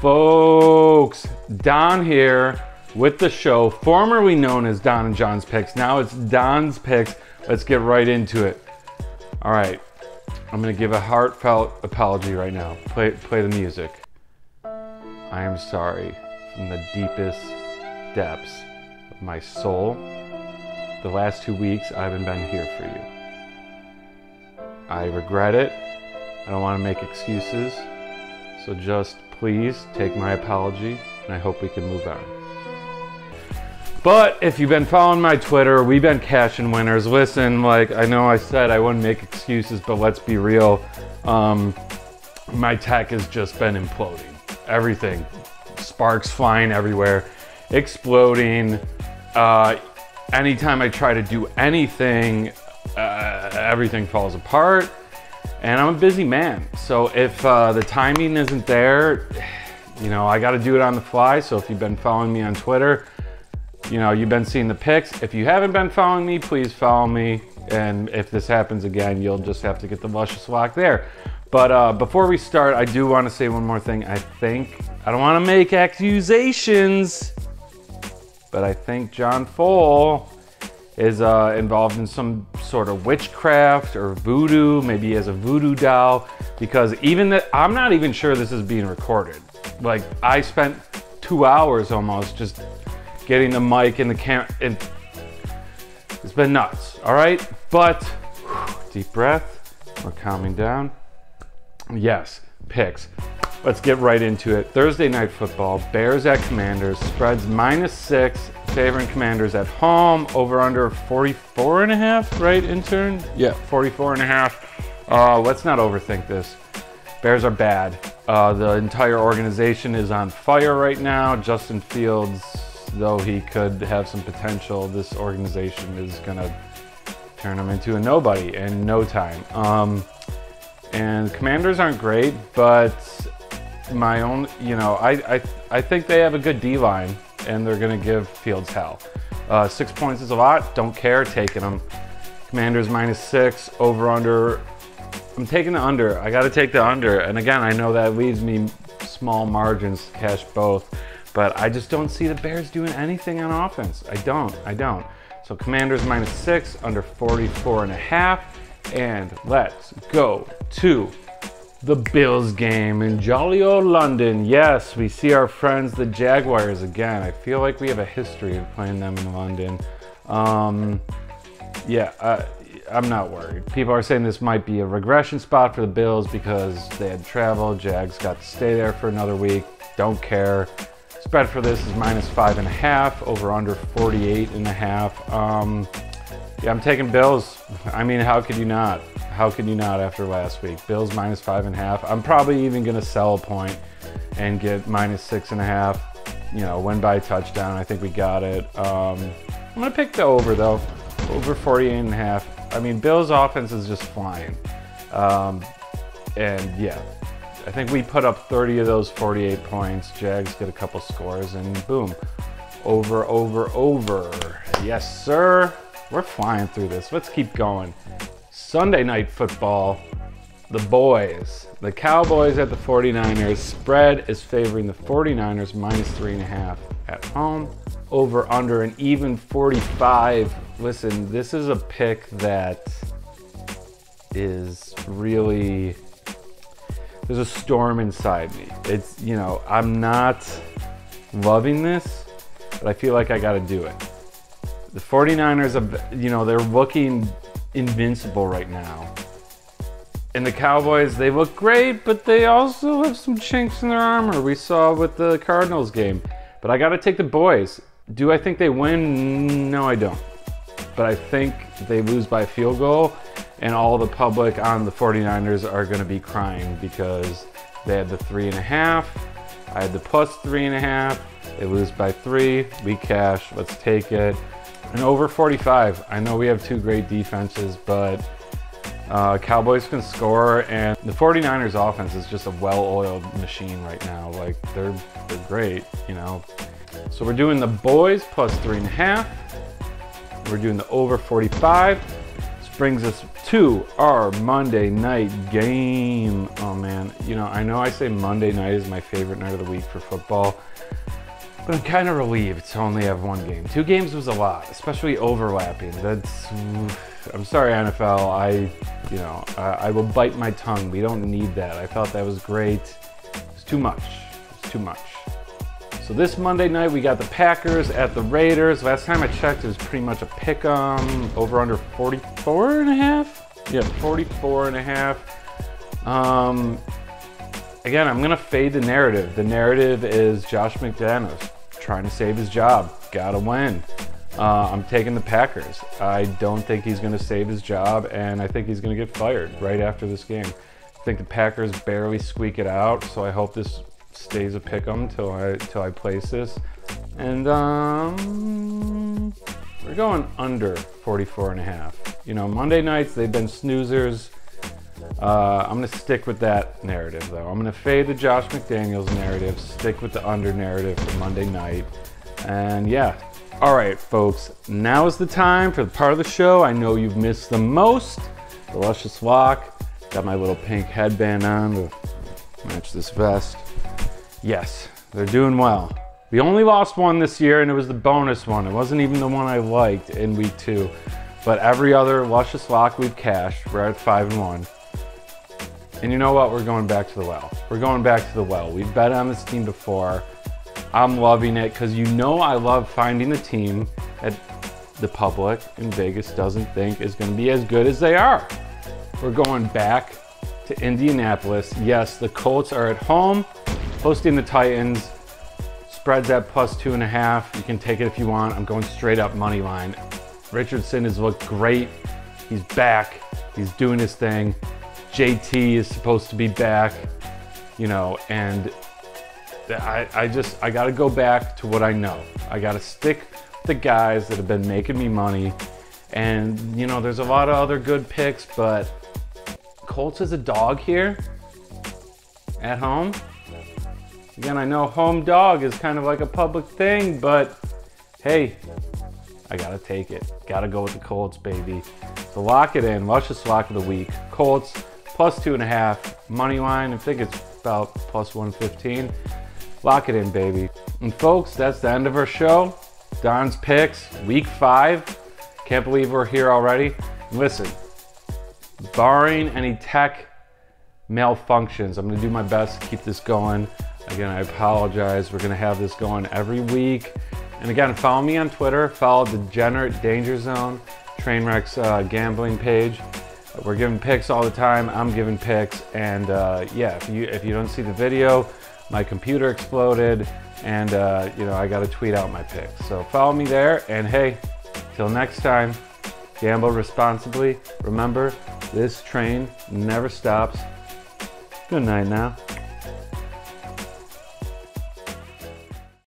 folks? Don here with the show, formerly known as Don and John's Picks. Now it's Don's Picks. Let's get right into it. All right, I'm gonna give a heartfelt apology right now. Play the music. I am sorry from the deepest depths of my soul. The last 2 weeks I haven't been here for you. I regret it. I don't want to make excuses. So just please take my apology, and I hope we can move on. But if you've been following my Twitter, we've been cashing winners. Listen, like, I know I said I wouldn't make excuses, but let's be real. My tech has just been imploding. Everything. Sparks flying everywhere. Exploding. Anytime I try to do anything, everything falls apart. And I'm a busy man, so if the timing isn't there, you know, I got to do it on the fly. So if you've been following me on Twitter, you know, you've been seeing the picks. If you haven't been following me, please follow me. And if this happens again, you'll just have to get the luscious lock there. But before we start, I do want to say one more thing. I don't want to make accusations, but I think John Foll is involved in some sort of witchcraft or voodoo. Maybe he has a voodoo doll, because even that, I'm not even sure this is being recorded. Like, I spent 2 hours almost just getting the mic and the camera, and it's been nuts, all right? But deep breath, we're calming down. Yes, picks. Let's get right into it. Thursday night football, Bears at Commanders, spreads -6, favoring Commanders at home, over under 44.5, right, intern? Yeah, 44.5. Let's not overthink this. Bears are bad. The entire organization is on fire right now. Justin Fields, though he could have some potential, this organization is gonna turn him into a nobody in no time. And Commanders aren't great, but my own, you know, I think they have a good D-line, and they're gonna give Fields hell. 6 points is a lot, don't care, taking them. Commanders -6, over under. I'm taking the under. I gotta take the under. And again, I know that leaves me small margins to cash both, but I just don't see the Bears doing anything on offense. I don't. So Commanders -6, under 44.5. And let's go to the Bills game in jolly old London. Yes, we see our friends, the Jaguars, again. I feel like we have a history of playing them in London. Yeah, I'm not worried. People are saying this might be a regression spot for the Bills because they had travel. Jags got to stay there for another week. Don't care. Spread for this is -5.5, over under 48.5. Yeah, I'm taking Bills. I mean, how could you not? How could you not after last week? Bills -5.5. I'm probably even going to sell a point and get -6.5. You know, win by a touchdown. I think we got it. I'm going to pick the over, though. Over 48.5. I mean, Bills' offense is just flying. And, yeah, I think we put up 30 of those 48 points. Jags get a couple scores, and boom. Over, over, over. Yes, sir. We're flying through this. Let's keep going. Sunday night football, the boys, the Cowboys at the 49ers. Spread is favoring the 49ers, -3.5 at home. Over under an even 45. Listen, this is a pick that is really, there's a storm inside me. It's, you know, I'm not loving this, but I feel like I got to do it. The 49ers, you know, they're looking invincible right now. And the Cowboys, they look great, but they also have some chinks in their armor. We saw with the Cardinals game. But I got to take the boys. Do I think they win? No, I don't. But I think they lose by a field goal, and all the public on the 49ers are going to be crying because they had the 3.5. I had the +3.5. They lose by 3. We cash. Let's take it. And over 45. I know we have two great defenses, but Cowboys can score, and the 49ers offense is just a well-oiled machine right now. Like, they're great, you know. So we're doing the boys +3.5. We're doing the over 45. brings us to our Monday night game. Oh man, you know I say Monday night is my favorite night of the week for football, but I'm kind of relieved to only have one game. 2 games was a lot, especially overlapping. I'm sorry, NFL. I will bite my tongue. We don't need that. I thought that was great. It's too much. It's too much. So this Monday night, we got the Packers at the Raiders. Last time I checked, it was pretty much a pick 'em, over under 44.5. Yeah, 44.5. Again, I'm gonna fade the narrative. The narrative is Josh McDaniels trying to save his job. Gotta win. I'm taking the Packers. I don't think he's gonna save his job, and I think he's gonna get fired right after this game. I think the Packers barely squeak it out, so I hope this stays a pick 'em till I place this. And we're going under 44.5. You know, Monday nights, they've been snoozers. I'm gonna stick with that narrative though. I'm gonna fade the Josh McDaniels narrative, stick with the under narrative for Monday night. And yeah. All right, folks, now is the time for the part of the show I know you've missed the most, the Luscious Lock. Got my little pink headband on to match this vest. Yes, they're doing well. We only lost one this year, and it was the bonus one. It wasn't even the one I liked in week 2. But every other Luscious Lock we've cashed. We're at 5-1. And you know what? We're going back to the well. We're going back to the well. We've bet on this team before. I'm loving it because you know I love finding a team that the public in Vegas doesn't think is going to be as good as they are. We're going back to Indianapolis. Yes, the Colts are at home, hosting the Titans. Spreads at +2.5. You can take it if you want. I'm going straight up money line. Richardson has looked great. He's back. He's doing his thing. JT is supposed to be back, you know, and I got to go back to what I know. I got to stick with the guys that have been making me money. And, you know, there's a lot of other good picks, but Colts is a dog here at home. Again, I know home dog is kind of like a public thing, but hey, I gotta take it. Gotta go with the Colts, baby. So lock it in. Luscious Lock of the week. Colts +2.5. Money line, I think it's about +115. Lock it in, baby. And folks, that's the end of our show. Don's picks, week 5. Can't believe we're here already. Listen, barring any tech malfunctions, I'm gonna do my best to keep this going. Again, I apologize. We're gonna have this going every week. And again, follow me on Twitter. Follow Degenerate Danger Zone, Trainwreck's gambling page. We're giving picks all the time. I'm giving picks. And yeah, if you don't see the video, my computer exploded, and you know, I got to tweet out my picks. So follow me there. And hey, till next time, gamble responsibly. Remember, this train never stops. Good night now.